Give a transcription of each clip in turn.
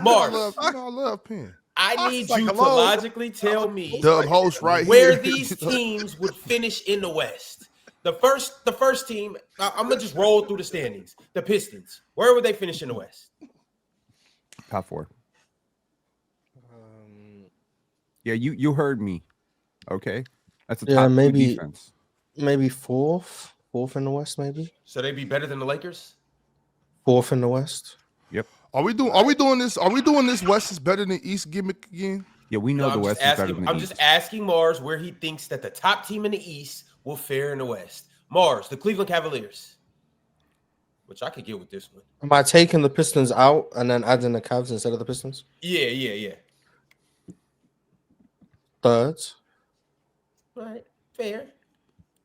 Mars, I love Penn. I need like, you to hello? logically tell me Dub host right where here. these teams would finish in the West. The first team, I'm gonna just roll through the standings. The Pistons, where would they finish in the West? Top 4. Yeah, you heard me. Okay, that's a top 2 defense. Maybe fourth in the West, maybe So they'd be better than the Lakers? fourth in the West. Yep. Are we doing this? Are we doing this? West is better than East gimmick again? Yeah, we know the West is better than the I'm East. just asking Mars where he thinks that the top team in the East will fare in the West. Mars, the Cleveland Cavaliers, which I could get with this one. Am I taking the Pistons out and then adding the Cavs instead of the Pistons? Yeah. Third. All right, fair.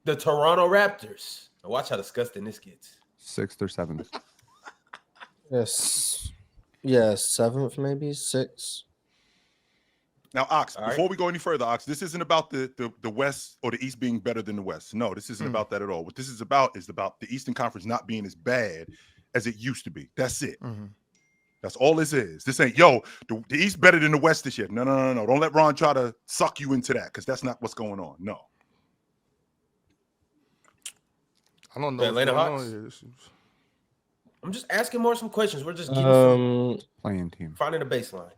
The Toronto Raptors. Now watch how disgusting this gets. 6th or 7th. Yes. Yeah, 7th, maybe 6th. Now, Ox, All right. before we go any further, Ox, this isn't about the West or the East being better than the West. No, this isn't about that at all. What this is about the Eastern Conference not being as bad as it used to be. That's it. That's all this is. This ain't, the East better than the West this year. No. Don't let Ron try to suck you into that because that's not what's going on. No. I don't know. The Atlanta what's Hawks? going on here. I'm just asking more some questions. We're just getting Playing team. finding a baseline.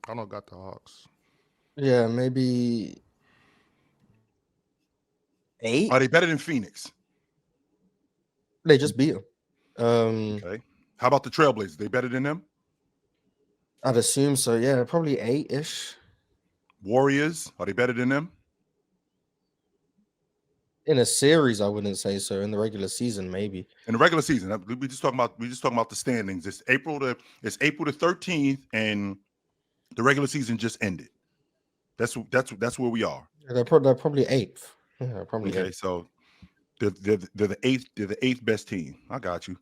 I don't got the Hawks. Yeah, maybe 8. Are they better than Phoenix? They just beat them. Okay. How about the Trailblazers? They better than them? I'd assume so. Yeah, probably 8-ish. Warriors, are they better than them? In a series, I wouldn't say so. In the regular season, maybe. In the regular season, we just talking about the standings. It's April the 13th, and the regular season just ended. That's where we are. They're probably 8th. Yeah, probably Okay, 8th. so they're the eighth. They're the 8th best team. I got you.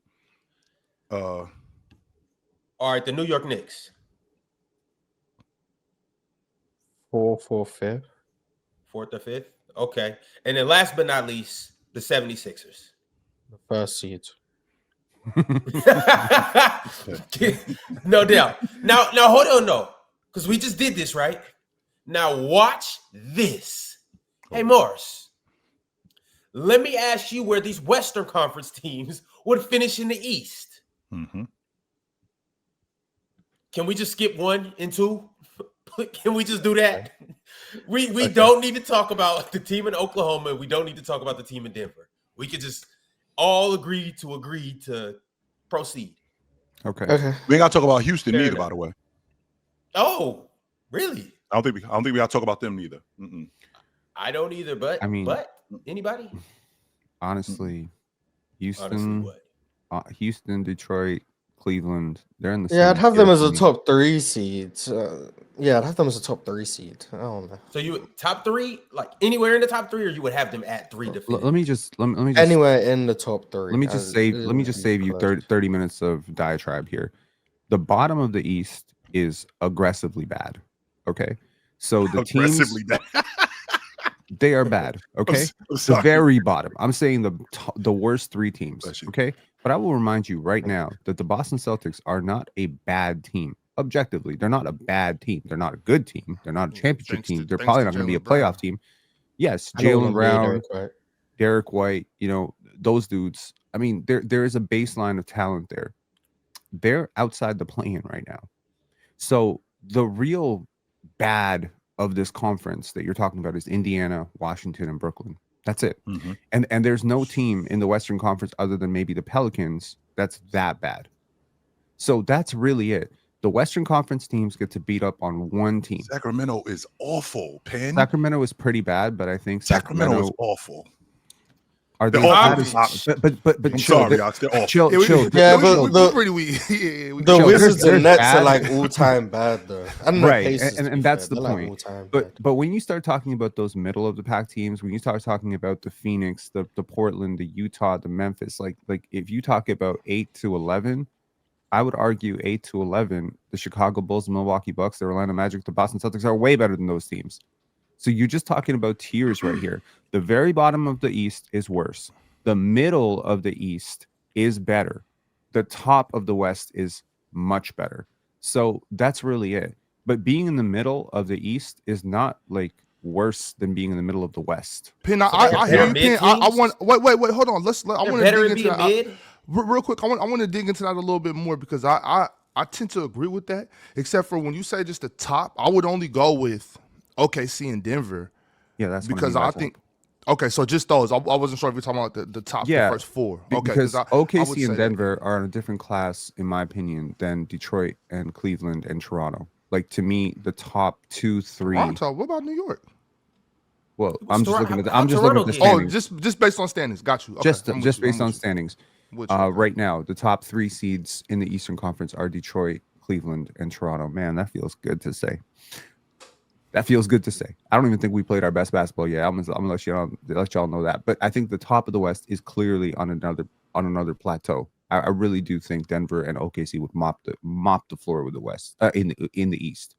All right, the New York Knicks. 4th or 5th. 4th or 5th. Okay. And then last but not least, the 76ers. The first seed. No doubt. Now hold on, though. Because we just did this, right? Now watch this. Hey, Morris. Let me ask you where these Western Conference teams would finish in the East. Mm-hmm. Can we just skip 1 and 2? Can we just do that? We don't need to talk about the team in Oklahoma. We don't need to talk about the team in Denver. We could just all agree to proceed. Okay. We ain't got to talk about Houston Fair neither, enough. by the way. Oh, really? I don't think we got to talk about them neither. Mm-mm. I don't either, but anybody? Honestly, Houston, Honestly, what? Houston, Detroit, Cleveland, they're in the Yeah, same I'd have them tier as for a me. top 3 seed. Yeah, I'd have them as a top 3 seed. I don't know. So you would top 3, like anywhere in the top 3, or you would have them at 3 to Let me just Anywhere in the top 3. let me just save you 30 minutes of diatribe here. The bottom of the East is aggressively bad. Okay, so the teams Aggressively bad. they are bad. Okay, I'm the sorry. very bottom. I'm saying the worst 3 teams. Bless you. Okay, but I will remind you right now that the Boston Celtics are not a bad team. Objectively, they're not a bad team. They're not a good team. They're not a championship team. They're probably not going to be a playoff team. Yes, Jaylen Brown, Derek White, those dudes. I mean, there is a baseline of talent there. They're outside the play-in right now. So the real bad of this conference that you're talking about is Indiana, Washington, and Brooklyn. That's it. Mm-hmm. And there's no team in the Western Conference other than maybe the Pelicans that's that bad. So that's really it. The Western Conference teams get to beat up on one team. Sacramento is awful, Penn. Sacramento is pretty bad, but I think Sacramento is awful. Are they They're bad awful. as, but I'm chill, sorry, Ox, they're awful. chill. Yeah, but we're pretty weak. Yeah, the Chill. Wizards They're and Nets bad. are like all-time bad, though. And the Right, Pacers, to be and that's fair, the they're, like, point. all-time But bad. but when you start talking about those middle of the pack teams, when you start talking about the Phoenix, the Portland, the Utah, the Memphis, like if you talk about 8 to 11, I would argue 8 to 11, the Chicago Bulls, the Milwaukee Bucks, the Orlando Magic, the Boston Celtics are way better than those teams. So you're just talking about tiers right here. The very bottom of the East is worse. The middle of the East is better. The top of the West is much better. So that's really it. But being in the middle of the East is not like worse than being in the middle of the West. Pin, So they have I hear better you, mid Pin. I teams? want wait. Hold on. I They're want to better dig at into being that. mid. Real quick, I want to dig into that a little bit more because I tend to agree with that. Except for when you say just the top, I would only go with OKC and Denver Yeah, that's what I because mean by I top. think. Okay, so just those. I wasn't sure if you're talking about the top, the Yeah, first four. Okay, because I would OKC say and that. Denver are in a different class, in my opinion, than Detroit and Cleveland and Toronto. Like to me, the top 2, 3. Toronto. What about New York? Well, What's I'm just Toronto- looking at how the Toronto get Oh, standings. just based on standings. Got you. Okay, I'm with Just you. I'm based on with you. standings. With you, okay. Right now, the top 3 seeds in the Eastern Conference are Detroit, Cleveland, and Toronto. Man, that feels good to say. That feels good to say. I don't even think we played our best basketball yet. I'm gonna let y'all know that. But I think the top of the West is clearly on another plateau. I really do think Denver and OKC would mop the floor with the West in the East.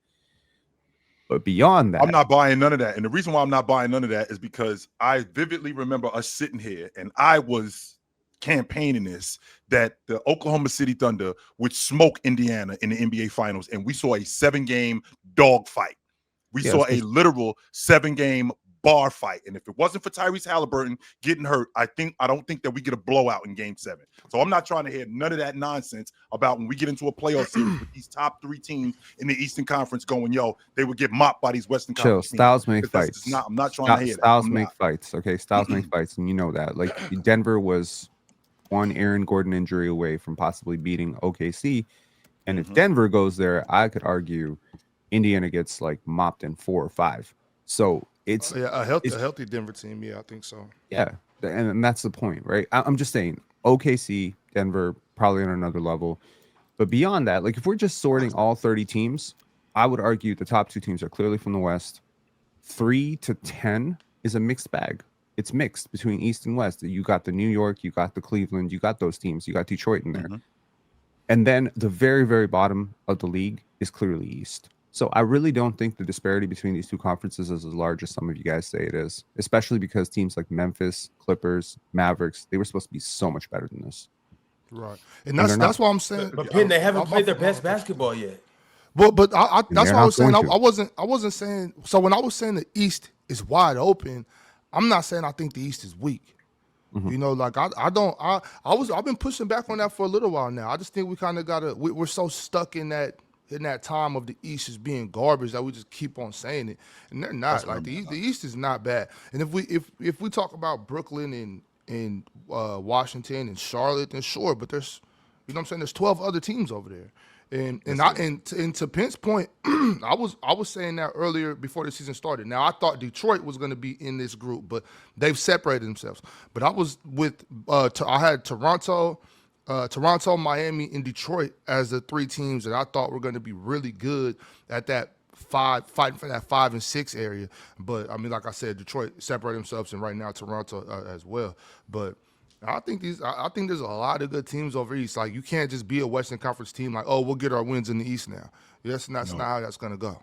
But beyond that, I'm not buying none of that. And the reason why I'm not buying none of that is because I vividly remember us sitting here and I was campaigning this that the Oklahoma City Thunder would smoke Indiana in the NBA Finals. And we saw a 7-game dogfight. We saw a literal 7-game bar fight. And if it wasn't for Tyrese Halliburton getting hurt, I don't think that we get a blowout in game 7. So I'm not trying to hear none of that nonsense about when we get into a playoff series with these top 3 teams in the Eastern Conference going, they would get mopped by these Western Conference teams. Styles make fights. I'm not trying to hear that. Styles make fights. Okay, Styles make fights, and you know that. Like Denver was one Aaron Gordon injury away from possibly beating OKC. And if Denver goes there, I could argue Indiana gets like mopped in 4 or 5. So it's a healthy Denver team. Yeah, I think so. Yeah, and that's the point, right? I'm just saying OKC, Denver, probably on another level. But beyond that, like if we're just sorting all 30 teams, I would argue the top 2 teams are clearly from the West. 3 to 10 is a mixed bag. It's mixed between East and West. You got the New York, you got the Cleveland, you got those teams, you got Detroit in there. And then the very, very bottom of the league is clearly East. So I really don't think the disparity between these 2 conferences is as large as some of you guys say it is, especially because teams like Memphis, Clippers, Mavericks, they were supposed to be so much better than this. Right. And that's why I'm saying. But Penn, they haven't played their best basketball yet. But that's why I was saying going to. I wasn't saying. So when I was saying the East is wide open, I'm not saying I think the East is weak. You know, like I've been pushing back on that for a little while now. I just think we kind of we're so stuck in that time of the East as being garbage that we just keep on saying it, and they're not. Like the East is not bad. And if we talk about Brooklyn and Washington and Charlotte, then sure, but there's, you know what I'm saying, there's 12 other teams over there. And to Penn's point, I was saying that earlier before the season started. Now I thought Detroit was going to be in this group, but they've separated themselves. But I was with I had Toronto, Miami, and Detroit as the 3 teams that I thought were going to be really good at that fighting for that 5 and 6 area. But I mean, like I said, Detroit separated themselves, and right now Toronto as well. But I think there's a lot of good teams over East. Like you can't just be a Western Conference team like, we'll get our wins in the East now. That's not how that's gonna go.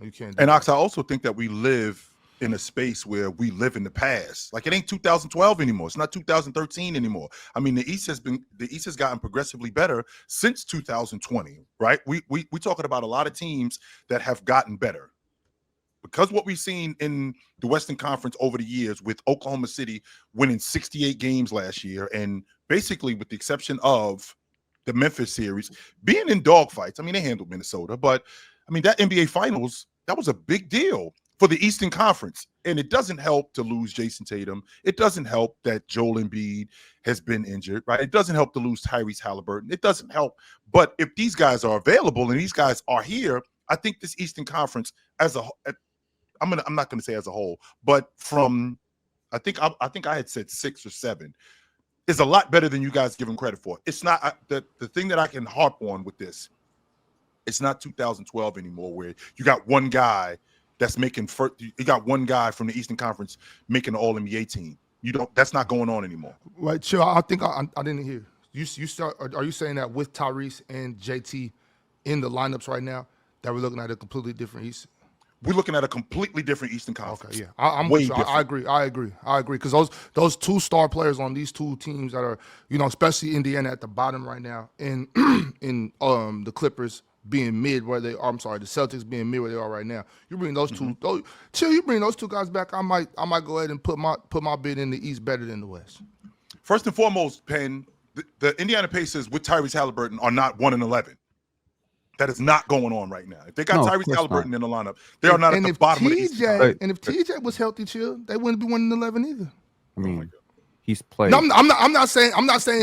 You can't. And Ox, I also think that we live in a space where we live in the past. Like it ain't 2012 anymore. It's not 2013 anymore. I mean, the East has gotten progressively better since 2020, right? We talking about a lot of teams that have gotten better. Because what we've seen in the Western Conference over the years with Oklahoma City winning 68 games last year, and basically with the exception of the Memphis series being in dogfights. I mean, they handled Minnesota, but I mean, that NBA Finals, that was a big deal for the Eastern Conference. And it doesn't help to lose Jason Tatum. It doesn't help that Joel Embiid has been injured, right? It doesn't help to lose Tyrese Halliburton. It doesn't help. But if these guys are available and these guys are here, I think this Eastern Conference as a I'm not going to say as a whole, but from I think I had said 6 or 7 is a lot better than you guys give them credit for. It's not the thing that I can harp on with this. It's not 2012 anymore, where you got one guy that's making you got one guy from the Eastern Conference making the All NBA team. That's not going on anymore. Right, chill. I think I didn't hear you. Are you saying that with Tyrese and JT in the lineups right now that we're looking at a completely different East? We're looking at a completely different Eastern Conference. Okay, yeah, I'm Way with you. I agree. Because those two star players on these two teams that are, especially Indiana at the bottom right now, and in the Clippers being mid where they are. I'm sorry, the Celtics being mid where they are right now. You bring those two, you bring those two guys back. I might go ahead and put my bid in the East better than the West. First and foremost, Penn, the Indiana Pacers with Tyrese Halliburton are not 1-11. That is not going on right now. If they got Tyrese Halliburton in the lineup, they are not at the bottom of the East. And if TJ was healthy, chill, they wouldn't be 1-11 either. I mean, he's played. No, I'm not saying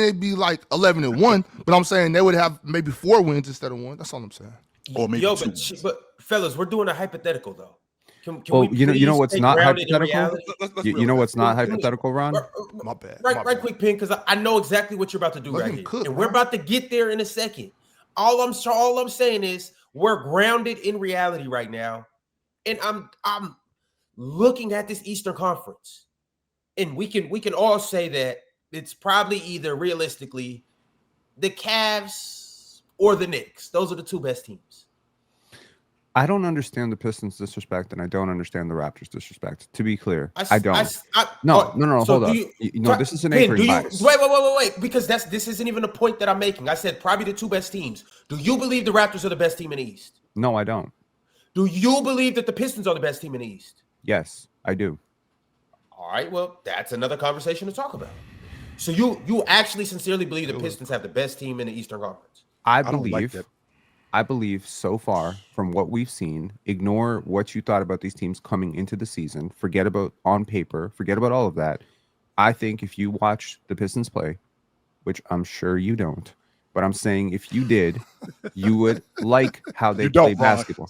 they'd be like 11-1, but I'm saying they would have maybe 4 wins instead of 1. That's all I'm saying. Or maybe 2. But fellas, we're doing a hypothetical though. Can well, we you know what's not hypothetical? Let's You know what's not hypothetical, Ron? My bad. Right quick, Pin, because I know exactly what you're about to do right here. And we're about to get there in a second. All I'm saying is we're grounded in reality right now. And I'm looking at this Eastern Conference. And we can all say that it's probably either realistically the Cavs or the Knicks. Those are the 2 best teams. I don't understand the Pistons disrespect, and I don't understand the Raptors disrespect. To be clear, I don't. No, hold up. This is an anchoring bias. Wait, because this isn't even a point that I'm making. I said probably the 2 best teams. Do you believe the Raptors are the best team in the East? No, I don't. Do you believe that the Pistons are the best team in the East? Yes, I do. All right, well, that's another conversation to talk about. So you actually sincerely believe the Pistons have the best team in the Eastern Conference? I believe so far from what we've seen, ignore what you thought about these teams coming into the season. Forget about on paper. Forget about all of that. I think if you watch the Pistons play, which I'm sure you don't, but I'm saying if you did, you would like how they play basketball.